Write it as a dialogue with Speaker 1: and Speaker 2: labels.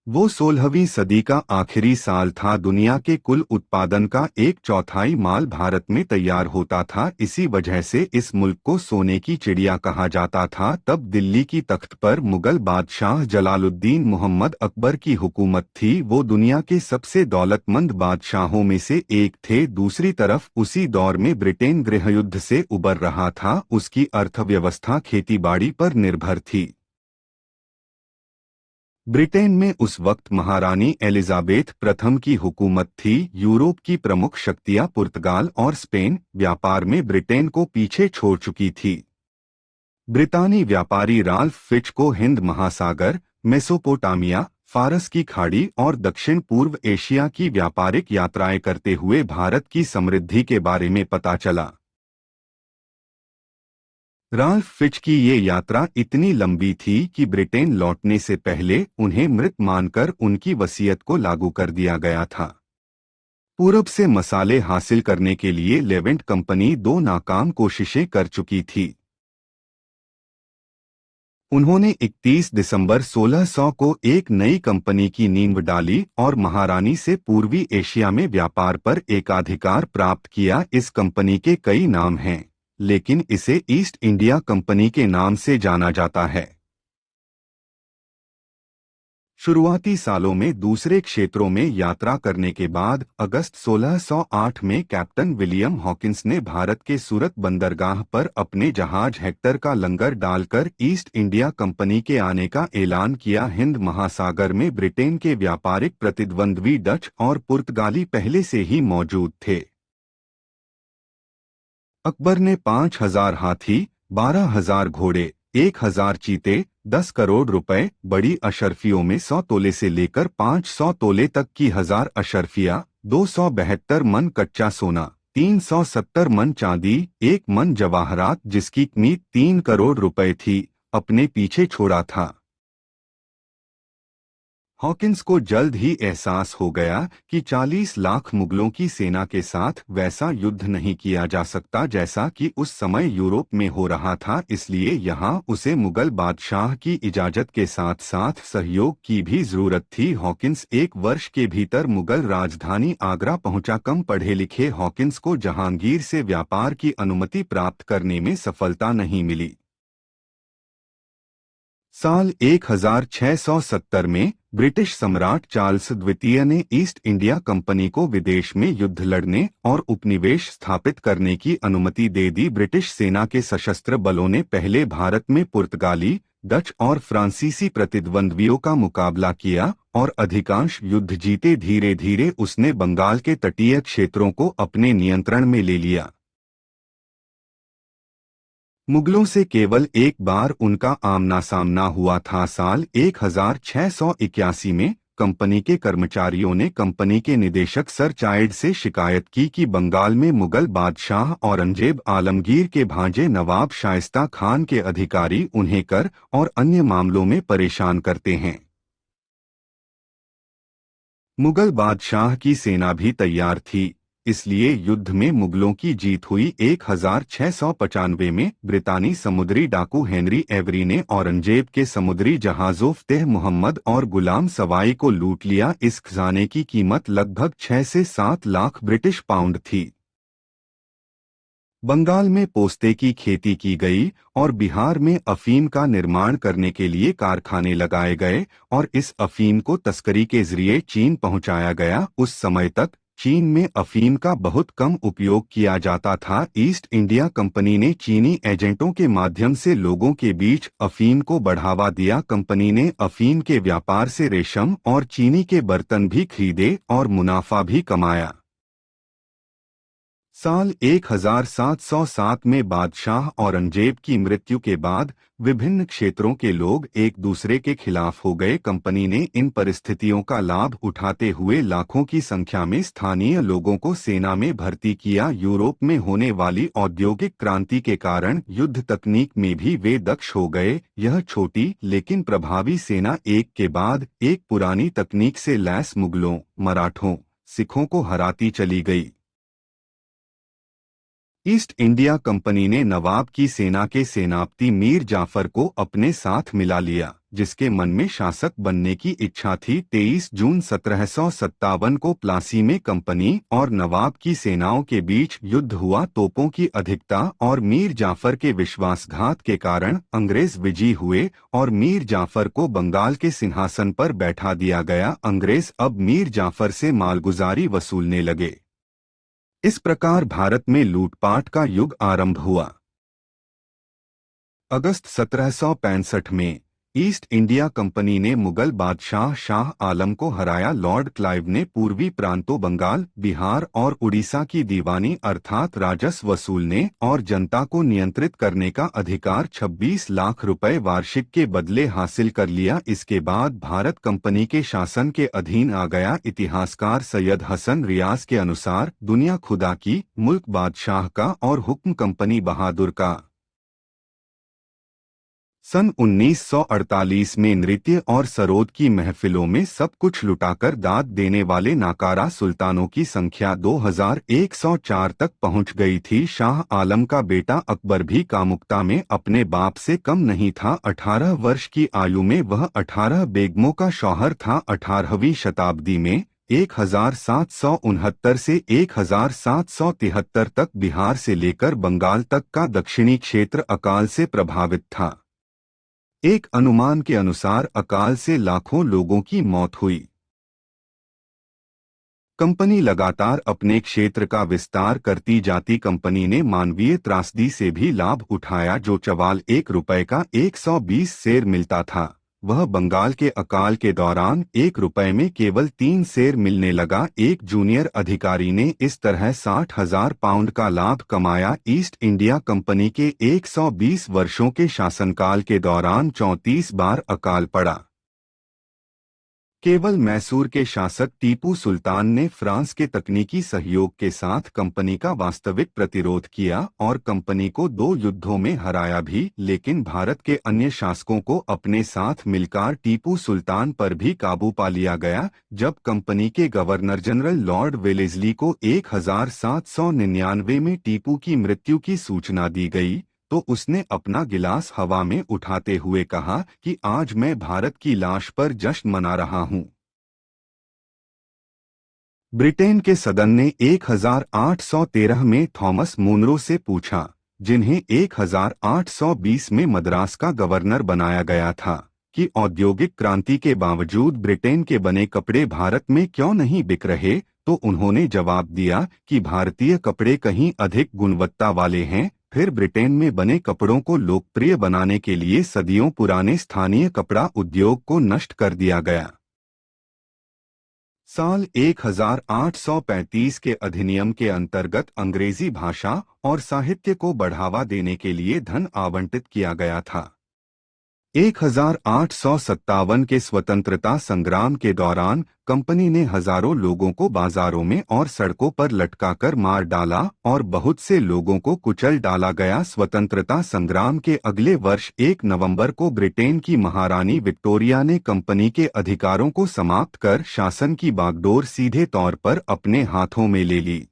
Speaker 1: वो 16वीं सदी का आखिरी साल था। दुनिया के कुल उत्पादन का 1/4 माल भारत में तैयार होता था। इसी वजह से इस मुल्क को सोने की चिड़िया कहा जाता था। तब दिल्ली की तख्त पर मुगल बादशाह जलालुद्दीन मोहम्मद अकबर की हुकूमत थी। वो दुनिया के सबसे दौलतमंद बादशाहों में से एक थे। दूसरी तरफ उसी दौर में ब्रिटेन गृहयुद्ध से उबर रहा था। उसकी अर्थव्यवस्था खेतीबाड़ी पर निर्भर थी। ब्रिटेन में उस वक्त महारानी एलिजाबेथ प्रथम की हुकूमत थी। यूरोप की प्रमुख शक्तियां पुर्तगाल और स्पेन व्यापार में ब्रिटेन को पीछे छोड़ चुकी थी। ब्रितानी व्यापारी राल्फ फिच को हिंद महासागर, मेसोपोटामिया, फारस की खाड़ी और दक्षिण पूर्व एशिया की व्यापारिक यात्राएं करते हुए भारत की समृद्धि के बारे में पता चला। राल्फ फिच की ये यात्रा इतनी लंबी थी कि ब्रिटेन लौटने से पहले उन्हें मृत मानकर उनकी वसीयत को लागू कर दिया गया था। पूरब से मसाले हासिल करने के लिए लेवेंट कंपनी 2 नाकाम कोशिशें कर चुकी थी। उन्होंने 31 दिसंबर 1600 को एक नई कंपनी की नींव डाली और महारानी से पूर्वी एशिया में व्यापार पर एकाधिकार प्राप्त किया। इस कंपनी के कई नाम हैं, लेकिन इसे ईस्ट इंडिया कंपनी के नाम से जाना जाता है। शुरुआती सालों में दूसरे क्षेत्रों में यात्रा करने के बाद अगस्त 1608 में कैप्टन विलियम हॉकिंस ने भारत के सूरत बंदरगाह पर अपने जहाज हेक्टर का लंगर डालकर ईस्ट इंडिया कंपनी के आने का ऐलान किया। हिंद महासागर में ब्रिटेन के व्यापारिक प्रतिद्वंद्वी डच और पुर्तगाली पहले से ही मौजूद थे। अकबर ने 5000 हाथी, 12,000 घोड़े, 1000 चीते, 10 करोड़ रुपए, बड़ी अशर्फियों में 100 तोले से लेकर 500 तोले तक की 1000 अशर्फिया, 272 मन कच्चा सोना, 370 मन चांदी, 1 मन जवाहरात जिसकी कीमत 3 करोड़ रुपए थी, अपने पीछे छोड़ा था। हॉकिंस को जल्द ही एहसास हो गया कि 40 लाख मुगलों की सेना के साथ वैसा युद्ध नहीं किया जा सकता जैसा कि उस समय यूरोप में हो रहा था। इसलिए यहाँ उसे मुगल बादशाह की इजाजत के साथ साथ सहयोग की भी जरूरत थी। हॉकिंस 1 वर्ष के भीतर मुगल राजधानी आगरा पहुंचा। कम पढ़े लिखे हॉकिंस को जहांगीर से व्यापार की अनुमति प्राप्त करने में सफलता नहीं मिली। साल 1670 में ब्रिटिश सम्राट चार्ल्स द्वितीय ने ईस्ट इंडिया कंपनी को विदेश में युद्ध लड़ने और उपनिवेश स्थापित करने की अनुमति दे दी। ब्रिटिश सेना के सशस्त्र बलों ने पहले भारत में पुर्तगाली, डच और फ्रांसीसी प्रतिद्वंद्वियों का मुकाबला किया और अधिकांश युद्ध जीते। धीरे धीरे उसने बंगाल के तटीय क्षेत्रों को अपने नियंत्रण में ले लिया। मुगलों से केवल एक बार उनका आमना सामना हुआ था। साल 1681 में कंपनी के कर्मचारियों ने कंपनी के निदेशक सर चाइल्ड से शिकायत की कि बंगाल में मुगल बादशाह औरंगजेब आलमगीर के भांजे नवाब शाइस्ता खान के अधिकारी उन्हें कर और अन्य मामलों में परेशान करते हैं। मुगल बादशाह की सेना भी तैयार थी, इसलिए युद्ध में मुगलों की जीत हुई। 1695 में ब्रितानी समुद्री डाकू हेनरी एवरी ने औरंगजेब के समुद्री जहाजों फतेह मुहम्मद और गुलाम सवाई को लूट लिया। इस खजाने की कीमत लगभग 6 से 7 लाख ब्रिटिश पाउंड थी। बंगाल में पोस्ते की खेती की गई और बिहार में अफीम का निर्माण करने के लिए कारखाने लगाए गए और इस अफीम को तस्करी के जरिए चीन पहुंचाया गया। उस समय तक चीन में अफीम का बहुत कम उपयोग किया जाता था। ईस्ट इंडिया कंपनी ने चीनी एजेंटों के माध्यम से लोगों के बीच अफीम को बढ़ावा दिया। कंपनी ने अफीम के व्यापार से रेशम और चीनी के बर्तन भी खरीदे और मुनाफा भी कमाया। साल 1707 में बादशाह औरंगजेब की मृत्यु के बाद विभिन्न क्षेत्रों के लोग एक दूसरे के खिलाफ हो गए। कंपनी ने इन परिस्थितियों का लाभ उठाते हुए लाखों की संख्या में स्थानीय लोगों को सेना में भर्ती किया। यूरोप में होने वाली औद्योगिक क्रांति के कारण युद्ध तकनीक में भी वे दक्ष हो गए। यह छोटी लेकिन प्रभावी सेना एक के बाद एक पुरानी तकनीक से लैस मुगलों, मराठों, सिखों को हराती चली गई। ईस्ट इंडिया कंपनी ने नवाब की सेना के सेनापति मीर जाफर को अपने साथ मिला लिया, जिसके मन में शासक बनने की इच्छा थी। 23 जून 1757 को प्लासी में कंपनी और नवाब की सेनाओं के बीच युद्ध हुआ। तोपों की अधिकता और मीर जाफर के विश्वासघात के कारण अंग्रेज विजयी हुए और मीर जाफर को बंगाल के सिंहासन पर बैठा दिया गया। अंग्रेज अब मीर जाफर से मालगुजारी वसूलने लगे। इस प्रकार भारत में लूटपाट का युग आरंभ हुआ। अगस्त 1765 में ईस्ट इंडिया कंपनी ने मुगल बादशाह शाह आलम को हराया। लॉर्ड क्लाइव ने पूर्वी प्रांतों बंगाल, बिहार और उड़ीसा की दीवानी अर्थात राजस्व वसूलने और जनता को नियंत्रित करने का अधिकार 26 लाख रुपए वार्षिक के बदले हासिल कर लिया। इसके बाद भारत कंपनी के शासन के अधीन आ गया। इतिहासकार सैयद हसन रियाज के अनुसार दुनिया खुदा की, मुल्क बादशाह का और हुक्म कंपनी बहादुर का। सन 1948 में नृत्य और सरोद की महफिलों में सब कुछ लुटाकर दाद देने वाले नाकारा सुल्तानों की संख्या 2104 तक पहुंच गई थी। शाह आलम का बेटा अकबर भी कामुकता में अपने बाप से कम नहीं था। 18 वर्ष की आयु में वह 18 बेगमों का शौहर था। 18वीं शताब्दी में 1769 से 1773 तक बिहार से लेकर बंगाल तक का दक्षिणी क्षेत्र अकाल से प्रभावित था। एक अनुमान के अनुसार अकाल से लाखों लोगों की मौत हुई। कंपनी लगातार अपने क्षेत्र का विस्तार करती जाती। कंपनी ने मानवीय त्रासदी से भी लाभ उठाया। जो चवाल 1 रुपए का 120 सेर मिलता था, वह बंगाल के अकाल के दौरान 1 रुपए में केवल 3 सेर मिलने लगा। एक जूनियर अधिकारी ने इस तरह 60,000 पाउंड का लाभ कमाया। ईस्ट इंडिया कंपनी के 120 वर्षों के शासनकाल के दौरान 34 बार अकाल पड़ा। केवल मैसूर के शासक टीपू सुल्तान ने फ्रांस के तकनीकी सहयोग के साथ कंपनी का वास्तविक प्रतिरोध किया और कंपनी को 2 युद्धों में हराया भी। लेकिन भारत के अन्य शासकों को अपने साथ मिलकर टीपू सुल्तान पर भी काबू पा लिया गया। जब कंपनी के गवर्नर जनरल लॉर्ड वेलेस्ली को 1799 में टीपू की मृत्यु की सूचना दी गई, तो उसने अपना गिलास हवा में उठाते हुए कहा कि आज मैं भारत की लाश पर जश्न मना रहा हूं। ब्रिटेन के सदन ने 1813 में थॉमस मुनरो से पूछा, जिन्हें 1820 में मद्रास का गवर्नर बनाया गया था, कि औद्योगिक क्रांति के बावजूद ब्रिटेन के बने कपड़े भारत में क्यों नहीं बिक रहे। तो उन्होंने जवाब दिया कि भारतीय कपड़े कहीं अधिक गुणवत्ता वाले हैं। फिर ब्रिटेन में बने कपड़ों को लोकप्रिय बनाने के लिए सदियों पुराने स्थानीय कपड़ा उद्योग को नष्ट कर दिया गया। साल 1835 के अधिनियम के अंतर्गत अंग्रेजी भाषा और साहित्य को बढ़ावा देने के लिए धन आवंटित किया गया था। 1857 के स्वतंत्रता संग्राम के दौरान कंपनी ने हजारों लोगों को बाजारों में और सड़कों पर लटकाकर मार डाला और बहुत से लोगों को कुचल डाला गया। स्वतंत्रता संग्राम के अगले वर्ष 1 नवंबर को ब्रिटेन की महारानी विक्टोरिया ने कंपनी के अधिकारों को समाप्त कर शासन की बागडोर सीधे तौर पर अपने हाथों में ले ली।